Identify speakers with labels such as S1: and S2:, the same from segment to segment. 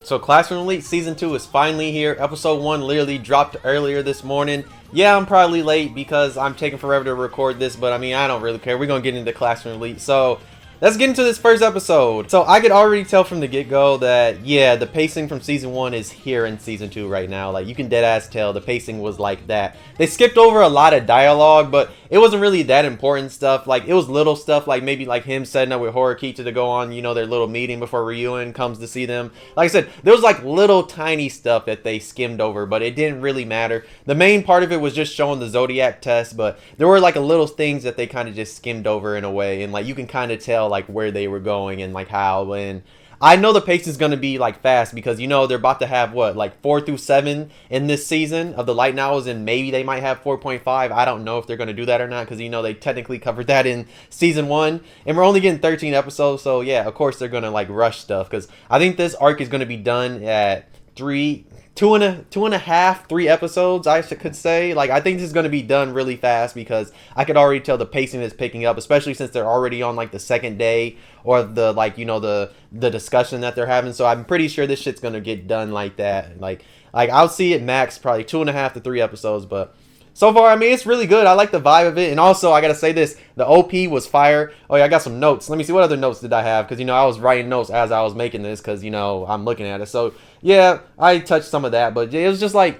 S1: So Classroom Elite Season 2 is finally here. Episode 1 literally dropped earlier this morning. Yeah, I'm probably late because I'm taking forever to record this, but I mean, I don't really care. We're going to get into Classroom Elite. So let's get into this first episode. So I could already tell from the get-go that, yeah, the pacing from Season 1 is here in Season 2 right now. Like, you can dead-ass tell the pacing was like that. They skipped over a lot of dialogue, but it wasn't really that important stuff. Like, it was little stuff, like maybe like him setting up with Horikita to go on, you know, their little meeting before Ryuin comes to see them. Like I said, there was like little tiny stuff that they skimmed over, but it didn't really matter. The main part of it was just showing the Zodiac test, but there were like a little things that they kind of just skimmed over in a way, and like you can kind of tell like where they were going and like how. And I know the pace is going to be like fast because, you know, they're about to have what, like 4 through 7 in this season of the light novels, and maybe they might have 4.5. I don't know if they're going to do that or not because, you know, they technically covered that in Season 1 and we're only getting 13 episodes. So yeah, of course they're going to like rush stuff because I think this arc is going to be done at two and a half, 3 episodes, I could say. Like, I think this is going to be done really fast because I could already tell the pacing is picking up, especially since they're already on like the second day or the, like, you know, the discussion that they're having. So I'm pretty sure this shit's going to get done like that. Like I'll see it max probably 2.5 to 3 episodes, but so far, I mean, it's really good. I like the vibe of it. And also, I got to say this. The OP was fire. Oh, yeah, I got some notes. Let me see. What other notes did I have? Because, you know, I was writing notes as I was making this because, you know, I'm looking at it. So, yeah, I touched some of that. But it was just like,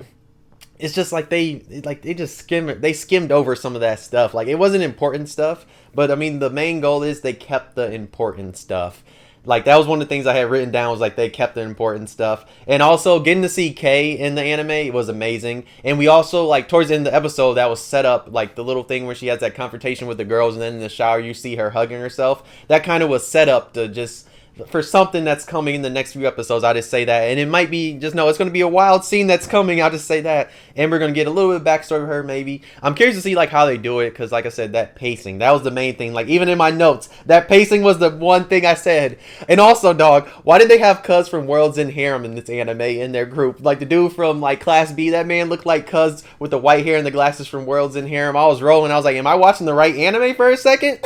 S1: it's just like they just skimmed over some of that stuff. Like, it wasn't important stuff. But, I mean, the main goal is they kept the important stuff. Like, that was one of the things I had written down, was like they kept the important stuff. And also getting to see Kay in the anime was amazing. And we also, like, towards the end of the episode, that was set up, like the little thing where she has that confrontation with the girls, and then in the shower you see her hugging herself. That kind of was set up to just for something that's coming in the next few episodes. I just say that, and it might be just, no, it's going to be a wild scene that's coming. I'll just say that, and we're going to get a little bit of backstory of her. Maybe I'm curious to see like how they do it, because like I said, that pacing, that was the main thing. Like, even in my notes, that pacing was the one thing I said. And also, dog, why did they have Cuz from Worlds in Harem in this anime in their group? Like the dude from like Class B, that man looked like Cuz with the white hair and the glasses from Worlds in Harem. I was rolling. I was like, am I watching the right anime for a second?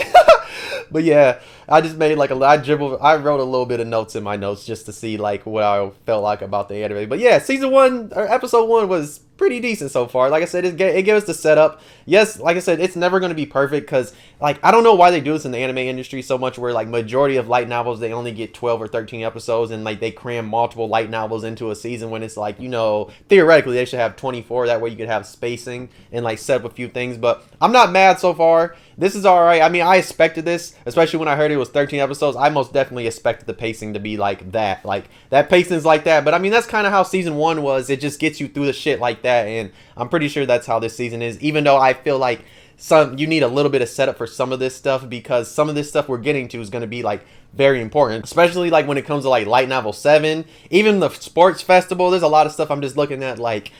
S1: But yeah, I just made like I wrote a little bit of notes in my notes just to see like what I felt like about the anime. But yeah, Season 1 or Episode 1 was pretty decent so far. Like I said, it gave us the setup. Yes, like I said, it's never going to be perfect because, like, I don't know why they do this in the anime industry so much, where like majority of light novels, they only get 12 or 13 episodes, and like they cram multiple light novels into a season when it's like, you know, theoretically they should have 24. That way you could have spacing and like set up a few things. But I'm not mad so far. This is alright. I mean, I expected this, especially when I heard it was 13 episodes. I most definitely expected the pacing to be like that. Like, that pacing's like that. But I mean, that's kind of how Season 1 was. It just gets you through the shit like that. And I'm pretty sure that's how this season is. Even though I feel like you need a little bit of setup for some of this stuff, because some of this stuff we're getting to is going to be like very important, especially like when it comes to like Light Novel 7, even the sports festival. There's a lot of stuff I'm just looking at, like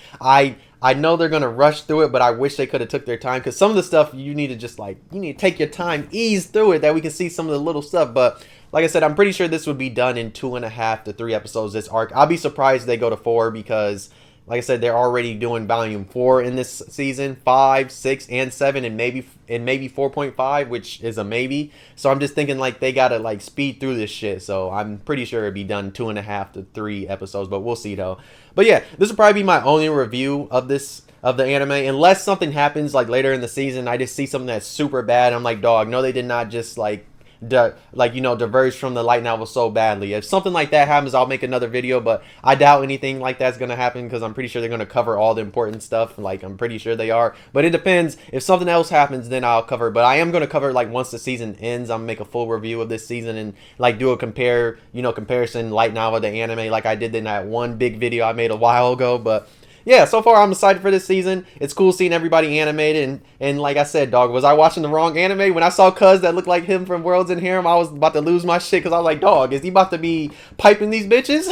S1: I know they're going to rush through it, but I wish they could have took their time, because some of the stuff you need to just like, you need to take your time, ease through it, that we can see some of the little stuff. But like I said, I'm pretty sure this would be done in 2.5 to 3 episodes, this arc. I'll be surprised if they go to 4, because like I said, they're already doing volume 4 in this season, 5, 6, and 7, and maybe 4.5, which is a maybe. So I'm just thinking like they gotta like speed through this shit. So I'm pretty sure it'd be done 2.5 to 3 episodes, but we'll see though. But yeah, this will probably be my only review of the anime, unless something happens like later in the season. I just see something that's super bad. I'm like, dog, no, they did not just like diverge from the light novel so badly. If something like that happens, I'll make another video, but I doubt anything like that's gonna happen, because I'm pretty sure they're gonna cover all the important stuff. Like, I'm pretty sure they are, but it depends. If something else happens, then I'll cover it. But I am gonna cover, like, once the season ends, I'm gonna make a full review of this season and like do a comparison light novel to anime, like I did in that one big video I made a while ago. But yeah, so far I'm excited for this season. It's cool seeing everybody animated, and like I said, dog, was I watching the wrong anime? When I saw Cuz that looked like him from Worlds in Harem, I was about to lose my shit, because I was like, dog, is he about to be piping these bitches?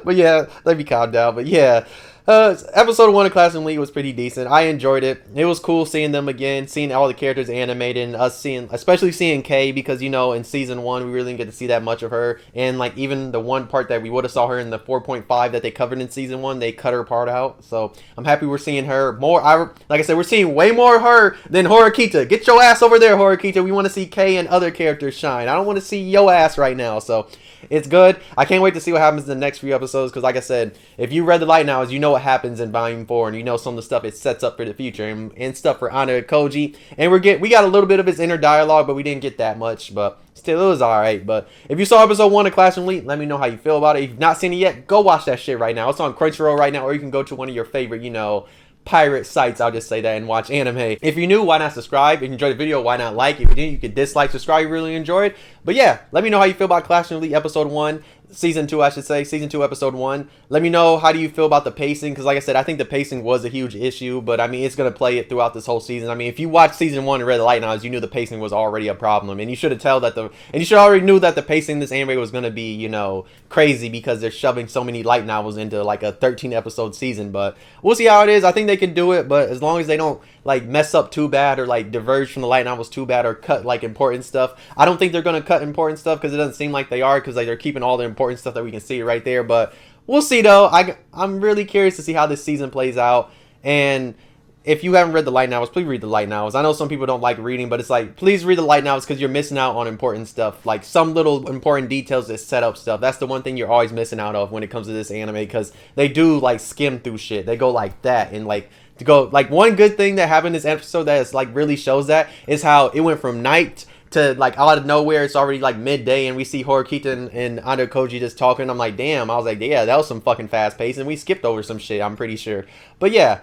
S1: But yeah, let me calm down. But yeah, Episode 1 of Classroom League was pretty decent. I enjoyed it. It was cool seeing them again, seeing all the characters animated, and us seeing, especially seeing Kay, because you know in season 1 we really didn't get to see that much of her, and like even the one part that we would have saw her in the 4.5 that they covered in season 1, they cut her part out. So I'm happy we're seeing her more. Like I said, we're seeing way more of her than Horikita. Get your ass over there, Horikita. We want to see Kay and other characters shine. I don't want to see your ass right now. So it's good. I can't wait to see what happens in the next few episodes, because like I said, if you read the light novels, you know what happens in volume 4, and you know some of the stuff it sets up for the future, and stuff for ayanokoji. And we got a little bit of his inner dialogue, but we didn't get that much, but still it was alright. But if you saw episode 1 of Classroom Elite, let me know how you feel about it. If you've not seen it yet, go watch that shit right now. It's on Crunchyroll right now, or you can go to one of your favorite, you know, pirate sites, I'll just say that, and watch anime. If you're new, why not subscribe? If you enjoyed the video, why not like? If you didn't, you could dislike, subscribe, you really enjoyed. But yeah, let me know how you feel about Classroom Elite episode 1, season 2 I should say, season 2 episode 1. Let me know how do you feel about the pacing, because like I said, I think the pacing was a huge issue, but I mean it's going to play it throughout this whole season. I mean, if you watched season 1 and read the light novels, you knew the pacing was already a problem, and you should have you should already knew that the pacing in this anime was going to be, you know, crazy, because they're shoving so many light novels into like a 13 episode season. But we'll see how it is. I think they can do it, but as long as they don't like mess up too bad, or like diverge from the light novels too bad, or cut like important stuff. I don't think they're going to cut important stuff, because it doesn't seem like they are, because like they're keeping all the important stuff that we can see right there. But we'll see though. I'm really curious to see how this season plays out. And if you haven't read the light novels, please read the light novels. I know some people don't like reading, but it's like, please read the light novels, because you're missing out on important stuff, like some little important details that set up stuff. That's the one thing you're always missing out of when it comes to this anime, because they do like skim through shit. They go like that, and like to go like one good thing that happened in this episode that is like really shows that is how it went from night to like out of nowhere. It's already like midday, and we see Horikita and ayanokoji just talking. I'm like, damn. I was like, yeah, that was some fucking fast pace, and we skipped over some shit, I'm pretty sure. But yeah,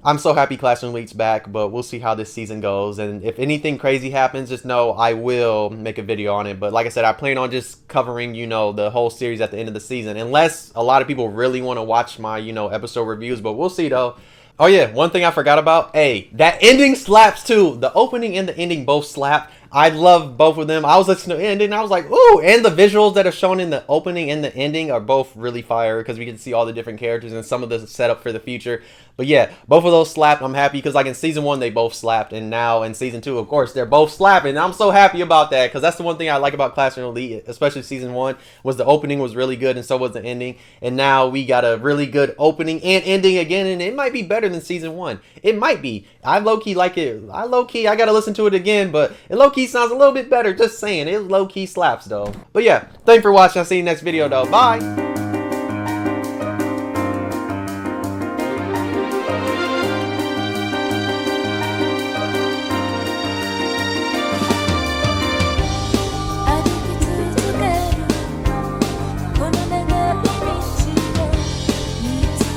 S1: I'm so happy Classroom Elite's back, but we'll see how this season goes. And if anything crazy happens, just know I will make a video on it. But like I said, I plan on just covering, you know, the whole series at the end of the season, unless a lot of people really want to watch my, you know, episode reviews. But we'll see though. Oh yeah, one thing I forgot about. Hey, that ending slaps too. The opening and the ending both slap. I love both of them. I was listening to the ending and I was like, ooh, and the visuals that are shown in the opening and the ending are both really fire, because we can see all the different characters and some of the setup for the future. But yeah, both of those slapped. I'm happy, because like in season 1 they both slapped, and now in season 2 of course they're both slapping. I'm so happy about that, because that's the one thing I like about Classroom Elite, especially season 1, was the opening was really good, and so was the ending. And now we got a really good opening and ending again, and it might be better than season 1. It might be. I low-key like it. I gotta listen to it again, but it low-key sounds a little bit better. Just saying, it low-key slaps though. But yeah, thanks for watching. I'll see you next video though. Bye.